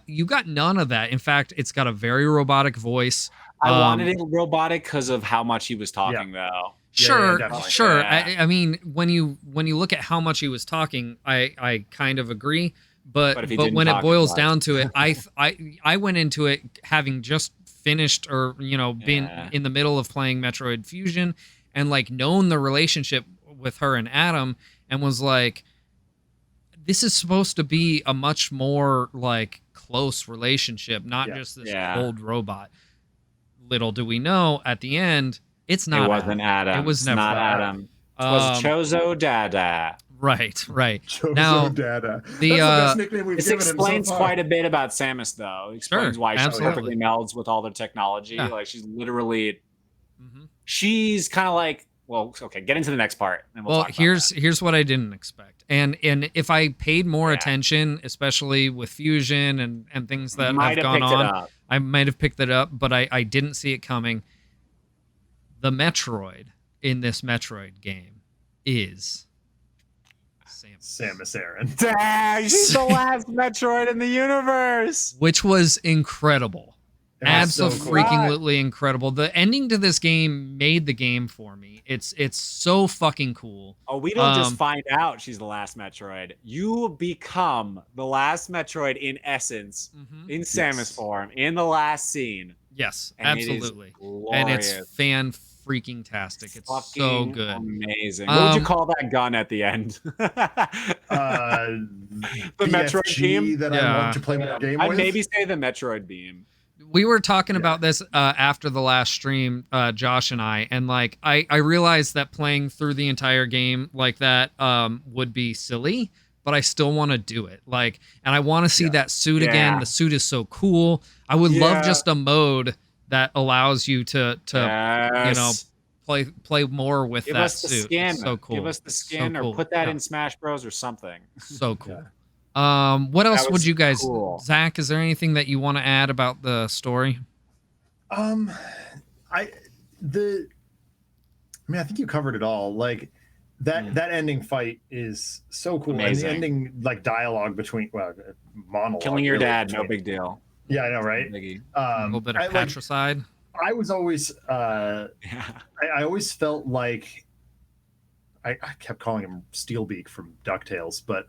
You got none of that. In fact, it's got a very robotic voice. I wanted it robotic because of how much he was talking, though. Sure. Yeah. I mean, when you look at how much he was talking, I kind of agree. But when it boils down to it, I went into it having just finished or been in the middle of playing Metroid Fusion and like known the relationship with her and Adam and was like, this is supposed to be a much more like close relationship, not just this old robot. Little do we know, at the end, it's not. It wasn't Adam. It was never not Adam. It was Chozo Dada. Right. Chozo now, Dada. That's the best nickname we've this given him explains so far. quite a bit about Samus, though. It explains why she perfectly melds with all the technology. Yeah. Like she's literally, she's kind of like. Well, okay. Get into the next part. And we'll talk about here's what I didn't expect, and if I paid more attention, especially with Fusion and things that have gone on, I might have picked it up, but I didn't see it coming. The Metroid in this Metroid game is Samus Aran. Dang, she's the last Metroid in the universe, which was incredible. Absolutely so incredible. The ending to this game made the game for me. It's so fucking cool. Oh, we don't just find out she's the last Metroid. You become the last Metroid in essence, in Samus form, in the last scene. Yes, and absolutely. And it's fan-freaking-tastic. It's so good. Amazing. What would you call that gun at the end? The Metroid beam that I want to play more game with? I'd maybe say the Metroid beam. We were talking about this after the last stream, Josh and I, and like I realized that playing through the entire game like that would be silly, but I still want to do it. Like, and I want to see that suit again. The suit is so cool. I would love just a mode that allows you to play more with that suit. Skin. So cool. Give us the skin, or put that in Smash Bros or something. So cool. What else would you guys, Zach, is there anything that you want to add about the story? I think you covered it all. Like that ending fight is so cool. Amazing. And the ending like dialogue betwing monologue. Killing your dad, no big deal. Yeah, I know, right? A little bit of patricide. I was always I always felt like I kept calling him Steelbeak from DuckTales, but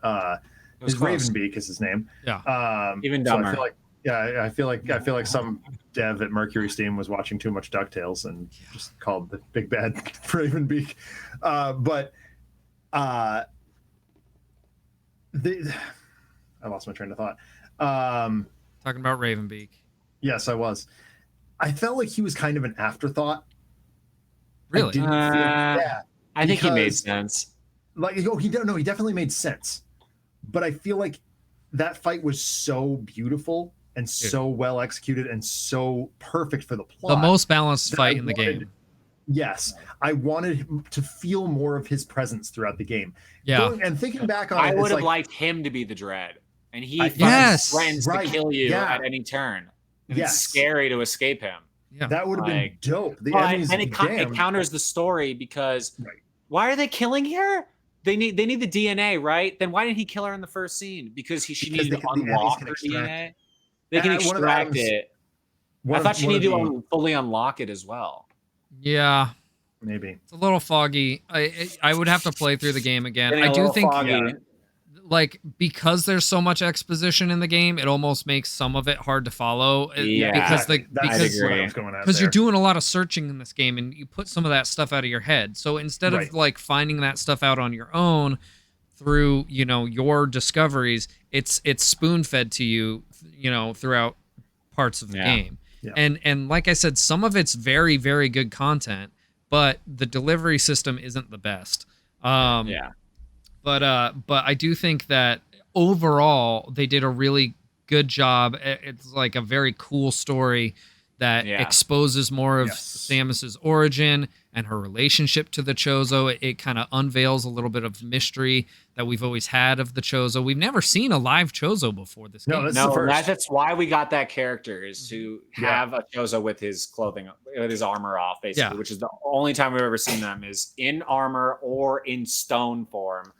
his Ravenbeak is his name. Yeah. Even dumber. So I feel like some dev at Mercury Steam was watching too much DuckTales and just called the big bad Ravenbeak. I lost my train of thought. Talking about Ravenbeak. Yes, I was. I felt like he was kind of an afterthought. Really? I think he made sense. Like, he definitely made sense. But I feel like that fight was so beautiful and so well executed and so perfect for the plot. The most balanced fight in the game. Yes. I wanted him to feel more of his presence throughout the game. Yeah. And thinking back on I it, would have liked him to be the Dread. and he Yes. threatens to kill you at any turn. And it's scary to escape him. Yeah, that would have been dope. And it counters the story because why are they killing her? They need the DNA, right? Then why didn't he kill her in the first scene? Because she needed to unlock her DNA. They can extract it. I thought she needed to fully unlock it as well. Yeah. Maybe. It's a little foggy. I would have to play through the game again. I do think like because there's so much exposition in the game, it almost makes some of it hard to follow. Yeah, because you're doing a lot of searching in this game, and you put some of that stuff out of your head. So instead of like finding that stuff out on your own through your discoveries, it's spoon fed to you throughout parts of the game. Yeah. And like I said, some of it's very, very good content, but the delivery system isn't the best. But I do think that overall they did a really good job. It's like a very cool story that exposes more of Samus's origin and her relationship to the Chozo. It kind of unveils a little bit of mystery that we've always had of the Chozo. We've never seen a live Chozo before this game. That's why we got that character, is to have a Chozo with his clothing, with his armor off, basically, which is the only time we've ever seen them is in armor or in stone form,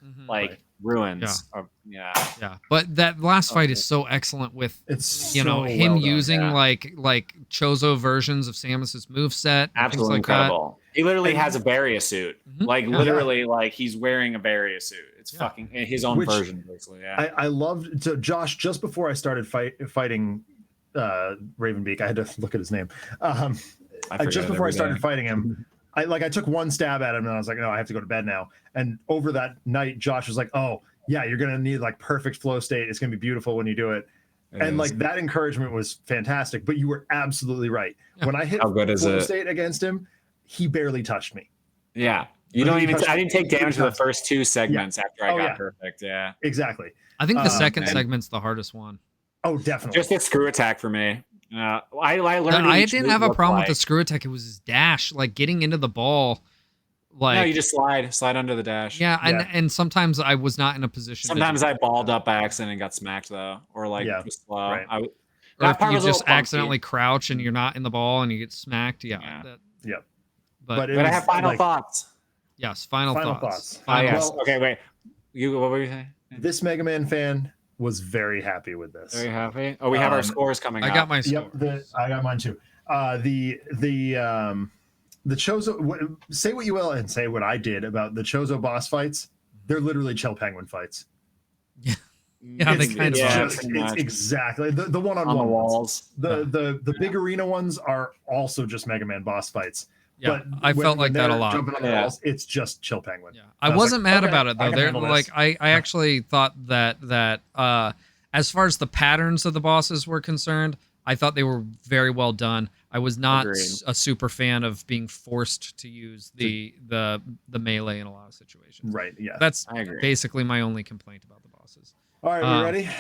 ruins. But that last fight is so excellent with him using like Chozo versions of Samus's moveset. Absolutely incredible. He literally has a Varia suit. Literally, like he's wearing a Varia suit. It's fucking his own version, basically. Yeah. I loved. So Josh, just before I started fighting Ravenbeak, I had to look at his name. Just before I started fighting him, I took one stab at him and I was like, no, I have to go to bed now. And over that night, Josh was like, oh yeah, you're gonna need like perfect flow state. It's gonna be beautiful when you do it. And like that encouragement was fantastic. But you were absolutely right. When I hit flow state against him, he barely touched me. Yeah. You don't even. I didn't take damage for the first two segments after I got perfect. Yeah. Exactly. I think the second segment's the hardest one. Oh, definitely. Just a screw attack for me. I learned. I didn't have a problem with the screw attack. It was his dash, like getting into the ball. Like no, you just slide under the dash. Yeah, and sometimes I was not in a position. Sometimes I balled up by accident and got smacked though, or like just slow. Right. Or if you just accidentally crouch and you're not in the ball and you get smacked. But I have final thoughts. Yes, final thoughts. Okay, wait. What were you saying? This Mega Man fan was very happy with this. Very happy. Oh, we have our scores coming up. I got my score. Yep, I got mine too. The Chozo. Say what you will and say what I did about the Chozo boss fights. They're literally Chill Penguin fights. Yeah, they kind of are. It's exactly the one-on-one the walls. The big arena ones are also just Mega Man boss fights. Yeah, but I felt like that a lot. Jumping on the walls, it's just Chill Penguin. Yeah. I wasn't mad about it though. They're like I actually thought that as far as the patterns of the bosses were concerned, I thought they were very well done. I was not a super fan of being forced to use the melee in a lot of situations. Right. Yeah. That's basically my only complaint about the bosses. All right, we ready?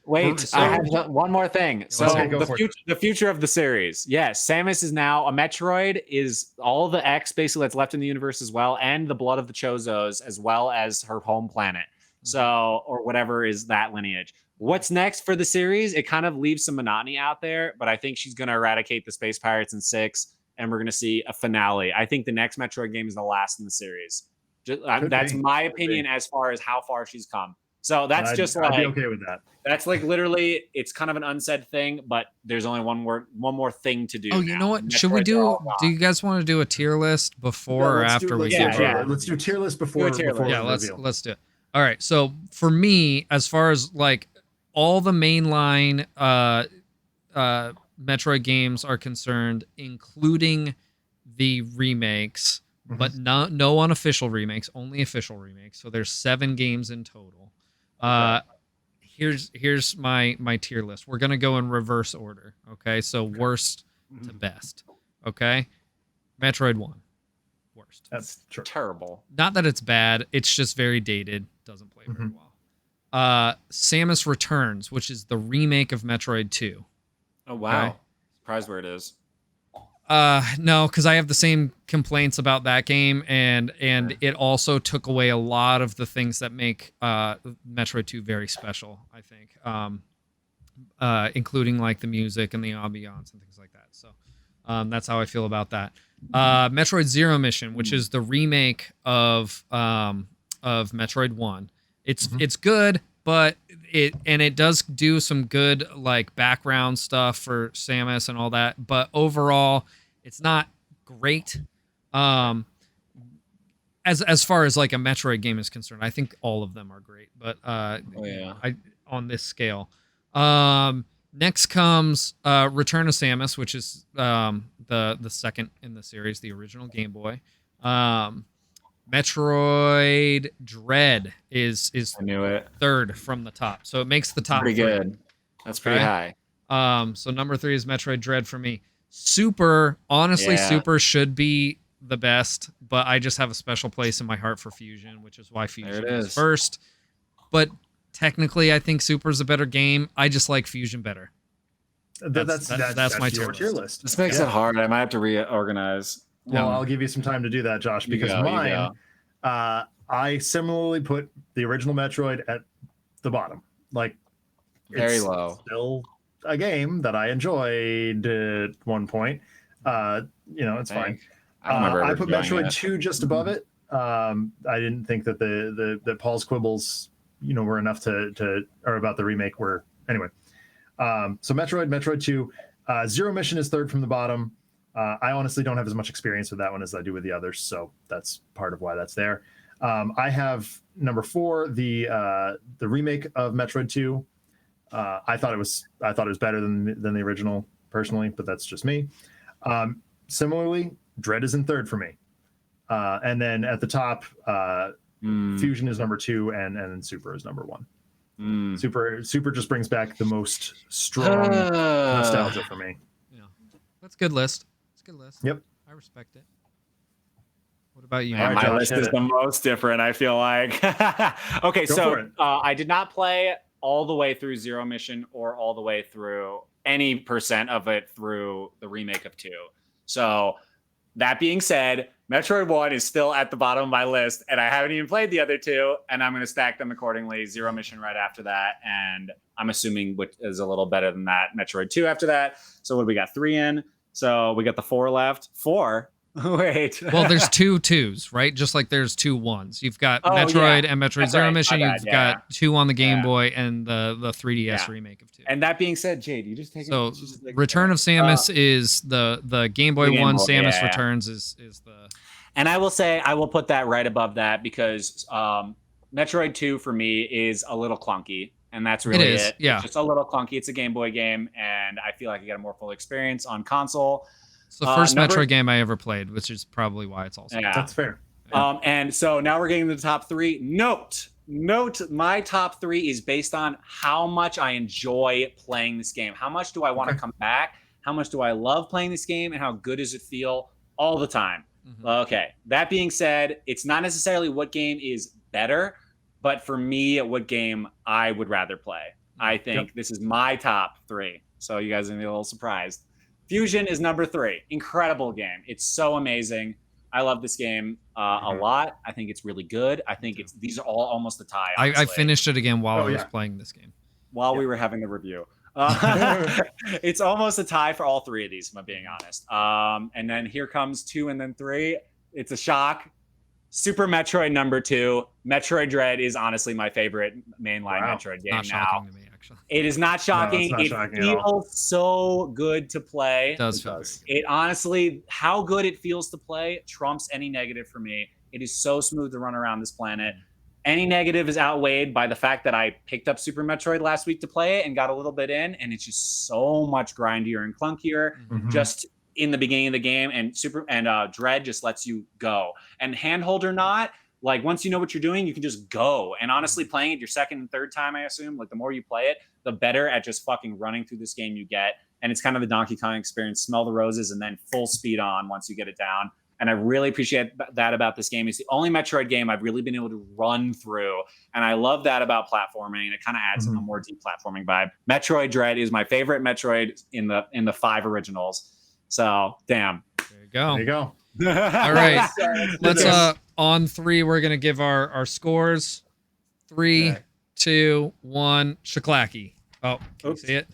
Wait, I have one more thing. So the future of the series. Yes, Samus is now a Metroid, is all the X basically that's left in the universe as well, and the blood of the Chozos, as well as her home planet. So, or whatever is that lineage. What's next for the series? It kind of leaves some monotony out there, but I think she's going to eradicate the Space Pirates in 6, and we're going to see a finale. I think the next Metroid game is the last in the series. That's my opinion as far as how far she's come. So that's I'd be okay with that. That's like literally, it's kind of an unsaid thing, but there's only one more thing to do. Oh, you know what? Should we do you guys want to do a tier list before or after we get let's do a tier list before. Let's do it. All right. So for me, as far as like all the mainline Metroid games are concerned, including the remakes, but no unofficial remakes, only official remakes. So there's 7 games in total. Here's my tier list. We're gonna go in reverse order. Okay, so worst to best. Okay, Metroid 1, worst. That's terrible. Not that it's bad. It's just very dated. Doesn't play very well. Samus Returns, which is the remake of Metroid 2. Oh wow! Okay. Surprised where it is. No, because I have the same complaints about that game, and it also took away a lot of the things that make Metroid 2 very special, I think. Including like the music and the ambiance and things like that. So that's how I feel about that. Metroid Zero Mission, which is the remake of Metroid 1. It's good, but it does do some good like background stuff for Samus and all that, but overall it's not great. As far as like a Metroid game is concerned, I think all of them are great, but on this scale. Next comes Return of Samus, which is the second in the series, the original Game Boy. Metroid Dread is I knew it. third from the top, so it makes the top. Pretty good. That's pretty high. So number 3 is Metroid Dread for me. Super, honestly, Super should be the best, but I just have a special place in my heart for Fusion, which is why Fusion is first. But technically, I think Super's a better game. I just like Fusion better. That's my tier list. This makes it hard. I might have to reorganize. Well, I'll give you some time to do that, Josh, because mine, I similarly put the original Metroid at the bottom. Like, very it's low. Still a game that I enjoyed at one point. It's fine. I put Metroid 2 just above it. I didn't think that the Paul's quibbles, were enough to or about the remake were anyway. So Metroid 2, Zero Mission is third from the bottom. I honestly don't have as much experience with that one as I do with the others, so that's part of why that's there. I have number 4, the remake of Metroid 2. I thought it was better than the original personally, but that's just me. Similarly, Dread is in third for me, and then at the top, Fusion is number 2, and Super is number 1. Super just brings back the most strong nostalgia for me. Yeah, that's a good list. Good list. Yep. I respect it. What about you? Man, my list is the most different, I feel like. Okay, so I did not play all the way through Zero Mission or all the way through any percent of it through the remake of 2. So that being said, Metroid 1 is still at the bottom of my list, and I haven't even played the other 2, and I'm going to stack them accordingly. Zero Mission right after that, and I'm assuming which is a little better than that, Metroid 2 after that. So what do we got? 3 in. So we got the 4 left. 4? Wait. Well, there's 2 2s, right? Just like there's 2 1s. You've got Metroid and Metroid Zero Mission. You've got 2 on the Game Boy and the 3DS remake of 2. And that being said, Jade, you just take it. So Return of Samus is the Game Boy one. Samus Returns is the. And I will say I will put that right above that because Metroid 2 for me is a little clunky. And that's really it. Yeah. It's just a little clunky. It's a Game Boy game, and I feel like I get a more full experience on console. It's the first Metroid game I ever played, which is probably why it's also. Yeah. That's fair. And so now we're getting to the top 3. Note, my top 3 is based on how much I enjoy playing this game. How much do I want to come back? How much do I love playing this game? And how good does it feel all the time? Okay. That being said, it's not necessarily what game is better, but for me, what game I would rather play. I think this is my top 3. So you guys are going to be a little surprised. Fusion is number 3. Incredible game. It's so amazing. I love this game a lot. I think it's really good. I think these are all almost a tie. I finished it again while I was playing this game. While we were having the review. It's almost a tie for all 3 of these, if I'm being honest. And then here comes 2 and then 3. It's a shock. Super Metroid number 2. Metroid Dread is honestly my favorite mainline Metroid game now. To me, actually. It is not shocking. No, it's not shocking it feels so good to play. It does. It honestly, how good it feels to play trumps any negative for me. It is so smooth to run around this planet. Any negative is outweighed by the fact that I picked up Super Metroid last week to play it and got a little bit in, and it's just so much grindier and clunkier. Just in the beginning of the game, and Dread just lets you go. And handhold or not, like once you know what you're doing, you can just go. And honestly, playing it your second and third time, I assume, like the more you play it, the better at just fucking running through this game you get. And it's kind of the Donkey Kong experience, smell the roses and then full speed on once you get it down. And I really appreciate that about this game. It's the only Metroid game I've really been able to run through. And I love that about platforming. And it kind of adds a more deep platforming vibe. Metroid Dread is my favorite Metroid in the 5 originals. So damn. There you go. There you go. All right. Let's Let's on 3, we're gonna give our scores. 3, Okay. 2, 1. Shaklaki. Oh, can you Oops. see it?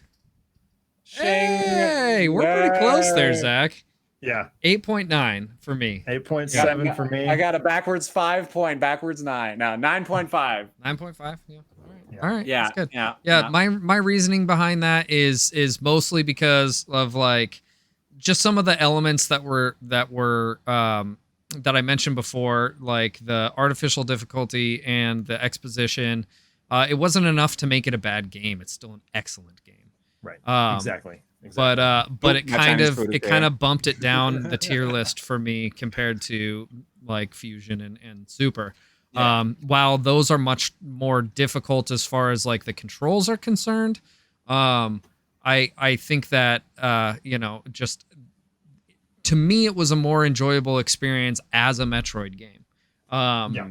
Hey, we're pretty close there, Zach. Yeah. 8.9 for me. 8.7 for me. I got a backwards 5 point, backwards 9. No, 9.5. 9.5. Yeah. All right. Yeah. All right. Yeah, That's good. yeah, Yeah. yeah. My reasoning behind that is mostly because of like just some of the elements that I mentioned before, like the artificial difficulty and the exposition. It wasn't enough to make it a bad game. It's still an excellent game. Right. Exactly. But it My kind Chinese of food is it kind of bumped it down the tier list for me compared to like Fusion and Super. Yeah. While those are much more difficult as far as like the controls are concerned, I think that just to me it was a more enjoyable experience as a Metroid game. Yeah.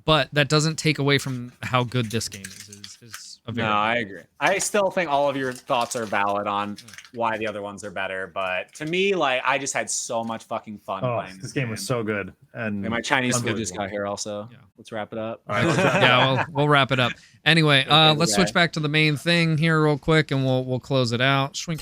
But that doesn't take away from how good this game is a very No, I good agree. I still think all of your thoughts are valid on why the other ones are better, but to me, like, I just had so much fucking fun Oh, playing this game was so good. And my Chinese food just unbelievable. got here also. Yeah. Let's wrap it up. All right, let's wrap it up. Yeah, we'll wrap it up. Anyway, let's Okay. switch back to the main thing here real quick, and we'll close it out. Swing.